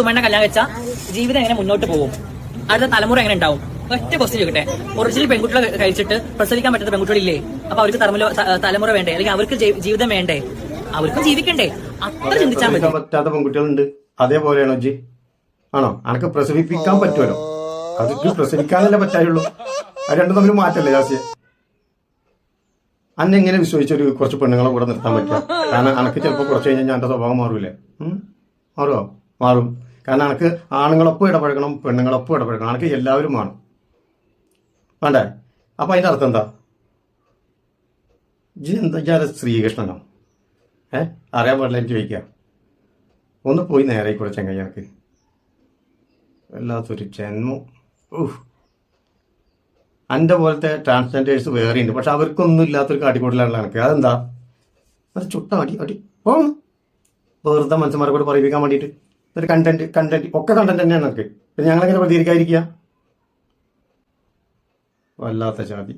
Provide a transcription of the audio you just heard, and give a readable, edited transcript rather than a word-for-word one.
സുമണ്ണ കല്യാണം വെച്ചാൽ ജീവിതം എങ്ങനെ മുന്നോട്ട് പോകും, അടുത്ത തലമുറ എങ്ങനെ ഉണ്ടാവും? ഒറ്റ ക്വസ്റ്റ്യൻ ചോദിക്കട്ടെ. ഒറിജിനൽ പെൺകുട്ടികളെ കഴിച്ചിട്ട് പ്രസവിക്കാൻ പറ്റുന്ന പെൺകുട്ടികളില്ലേ? അപ്പൊ അവർക്ക് തലമുറ വേണ്ടേ? അല്ലെങ്കിൽ അവർക്ക് ജീവിതം വേണ്ടേ? അവർക്കും ജീവിക്കണ്ടേ? അത്ര ചിന്തിച്ചാൽ മതി. പറ്റാത്ത പെൺകുട്ടികളുണ്ട്. അതേപോലെയാണോ ജി? ആണോ? അനക്ക് പ്രസവിപ്പിക്കാൻ പറ്റുമല്ലോ, അതൊക്കെ പ്രസവിക്കാനല്ലേ പറ്റായുള്ളൂ. അത് രണ്ടും തമ്മിൽ മാറ്റല്ലേ ജാസിയെ? അന്നെ എങ്ങനെ വിശ്വസിച്ചൊരു കുറച്ച് പെണ്ണുങ്ങളെ കൂടെ നിർത്താൻ പറ്റുക? കാരണം അനക്ക് ചിലപ്പോൾ കുറച്ച് കഴിഞ്ഞാൽ ഞാൻ എന്റെ സ്വഭാവം മാറൂലേ? മാറുമോ? മാറും. കാരണം അനക്ക് ആണുങ്ങളൊപ്പം ഇടപഴകണം, പെണ്ണുങ്ങളൊപ്പം ഇടപഴകണം. അനക്ക് എല്ലാവരും വേണം, വേണ്ടേ? അപ്പൊ അതിന്റെ അർത്ഥം എന്താ? എന്താ ശ്രീകൃഷ്ണനോ? അറിയാൻ പാടില്ല എനിക്ക് ചോദിക്കാം. ഒന്ന് പോയി നേരെ കൂടെ ചെങ്ങായി. എനിക്ക് വല്ലാത്തൊരു ജന്മം. എൻ്റെ പോലത്തെ ട്രാൻസ്ജെൻഡേഴ്സ് വേറെയുണ്ട്, പക്ഷെ അവർക്കൊന്നും ഇല്ലാത്തൊരു കാട്ടിക്കൂടലാണല്ലോ എനിക്ക്. അതെന്താ? അത് ചുട്ട അടി പോകണം, വെറുതെ മനുഷ്യന്മാരെ കൂടെ പറയിപ്പിക്കാൻ വേണ്ടിയിട്ട്. ഒരു കണ്ടന്റ് ഒക്കെ കണ്ടന്റ് തന്നെയാണ് എനിക്ക്. പിന്നെ ഞങ്ങളെങ്ങനെ പ്രതികരിക്കാതിരിക്കുക? വല്ലാത്ത ജാതി.